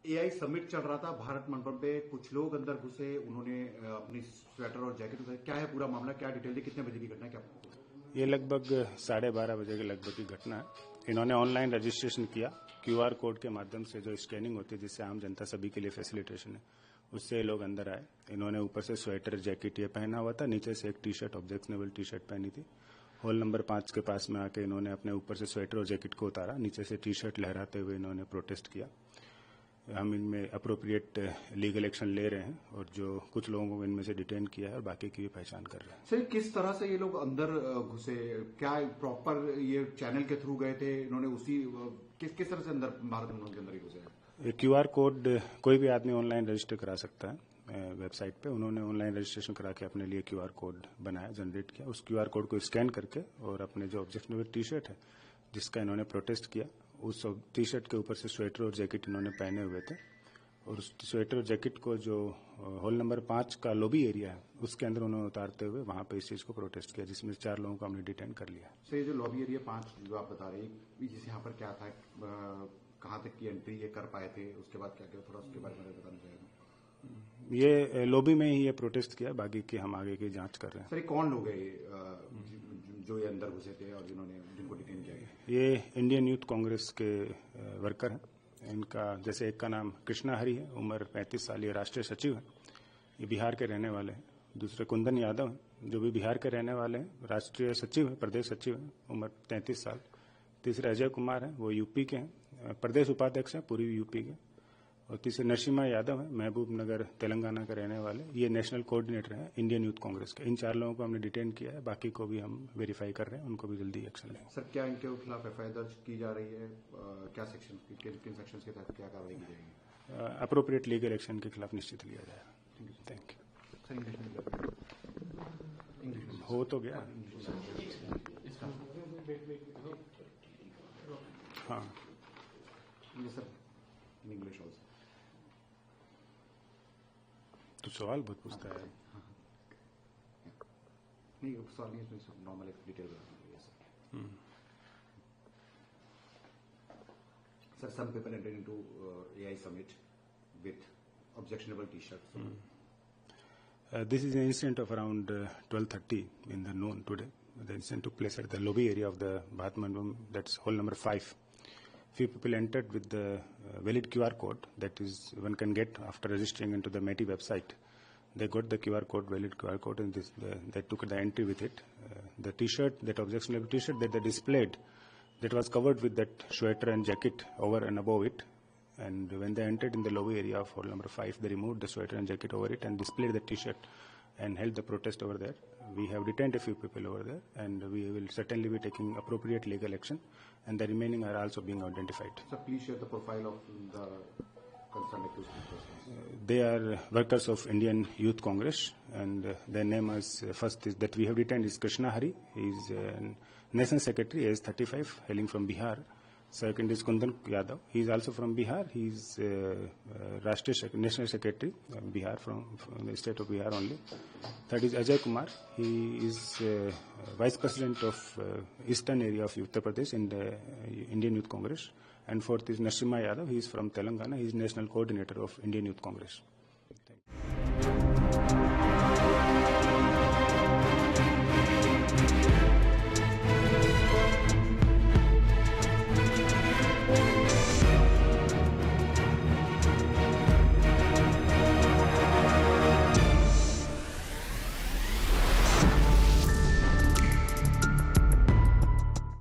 AI summit चल रहा था भारत मंडपम पे, कुछ लोग अंदर घुसे, उन्होंने अपनी स्वेटर और जैकेट उतारी। क्या है पूरा मामला, क्या डिटेल है, कितने बजे की घटना है, क्या? ये लगभग 12:30 बजे के लगभग की घटना है। इन्होंने ऑनलाइन रजिस्ट्रेशन किया, क्यूआर कोड के माध्यम से जो स्कैनिंग होती है जिससे आम जनता सभी के लिए फैसिलिटेशन है, उससे लोग अंदर आए। इन्होंने ऊपर से स्वेटर जैकेट ये पहना हुआ था, नीचे से एक T shirt, objectionable T shirt पहनी थी। हॉल नंबर 5 के पास में आके इन्होंने अपने ऊपर से स्वेटर और जैकेट को उतारा, नीचे से टी शर्ट लहराते हुए इन्होंने प्रोटेस्ट किया। हम इनमें अप्रोप्रिएट लीगल एक्शन ले रहे हैं और जो कुछ लोगों को इनमें से डिटेन किया है और बाकी की भी पहचान कर रहे हैं। सर, किस तरह से ये लोग अंदर घुसे? क्या प्रॉपर ये चैनल के थ्रू गए थे? इन्होंने उसी किस तरह से अंदर भारत मंडपम के अंदर ही घुसे? क्यूआर कोड कोई भी आदमी ऑनलाइन रजिस्टर करा सकता है वेबसाइट पे। उन्होंने ऑनलाइन रजिस्ट्रेशन करा के अपने लिए क्यूआर कोड बनाया, जनरेट किया। उस क्यूआर कोड को स्कैन करके और अपने जो ऑब्जेक्शनेबल टी शर्ट है जिसका इन्होंने प्रोटेस्ट किया, उस टी शर्ट के ऊपर से स्वेटर और जैकेट इन्होंने पहने हुए थे और उस स्वेटर और जैकेट को जो हॉल नंबर 5 का लॉबी एरिया है उसके अंदर उन्होंने उतारते हुए वहां पे इस चीज को प्रोटेस्ट किया, जिसमें 4 लोगों को हमने डिटेन कर लिया। सर, ये जो लॉबी एरिया 5 जो आप बता रहे हैं, जिस यहाँ पर क्या था, कहाँ तक की एंट्री ये कर पाए थे, उसके बाद क्या किया, थोड़ा उसके बारे में बताना चाहिए। ये लॉबी में ही ये प्रोटेस्ट किया, बाकी की हम आगे की जांच कर रहे हैं। सर, कौन लोग हैं जो ये अंदर घुसे थे और जिनको डिटेन किया गया? ये इंडियन यूथ कांग्रेस के वर्कर हैं। इनका जैसे एक का नाम कृष्णा हरि है, उम्र 35 साल, ये राष्ट्रीय सचिव है, ये बिहार के रहने वाले हैं। दूसरे कुंदन यादव हैं, जो भी बिहार के रहने वाले हैं, राष्ट्रीय सचिव है, प्रदेश सचिव है, उम्र 33 साल। तीसरे अजय कुमार हैं, वो यूपी के हैं, प्रदेश उपाध्यक्ष हैं पूरी यूपी के। और तीसरे नरसिम्हा यादव है, महबूब नगर तेलंगाना के रहने वाले, ये नेशनल कोऑर्डिनेटर हैं इंडियन यूथ कांग्रेस के। इन 4 लोगों को हमने डिटेन किया है, बाकी को भी हम वेरीफाई कर रहे हैं, उनको भी जल्दी एक्शन लेंगे। सर, क्या इनके खिलाफ एफआईआर दर्ज की जा रही है? क्या सेक्शन, किन सेक्शन के तहत क्या कार्रवाई की जाएगी? अप्रोप्रिएट लीगल एक्शन के खिलाफ निश्चित लिया जाएगा। Thank you. सर, इंग्लिश हो तो गया। हाँ सर, इंग्लिश ऑल्सो। तो सवाल बहुत पूछता है। नहीं, सवाल नहीं, इसमें नॉर्मल एक डिटेल है sir. Sir, some people entered into AI summit with objectionable T-shirts. This is an incident of around 12:30 in the noon today. The incident took place at the lobby area of the Bharat Mandapam, that's hall number 5. Few people entered with the valid QR code, that is one can get after registering into the METI website. They got the QR code, valid QR code, and they took the entry with it. The T-shirt, that objectionable T-shirt that they displayed, that was covered with that sweater and jacket over and above it. And when they entered in the lobby area of hall number 5, they removed the sweater and jacket over it and displayed the T-shirt and held the protest over there. We have detained a few people over there, and we will certainly be taking appropriate legal action, and the remaining are also being identified. Sir, please share the profile of the concerned accused persons. They are workers of Indian Youth Congress, and their name is first is that we have detained is Krishna Hari. He is National Secretary, age 35, hailing from Bihar. Second is Kundan Yadav. He is also from Bihar. He is National Secretary Bihar, from the state of Bihar only. Third is Ajay Kumar. He is Vice President of Eastern area of Uttar Pradesh in the Indian Youth Congress. And fourth is Narasimha Yadav. He is from Telangana. He is National Coordinator of Indian Youth Congress.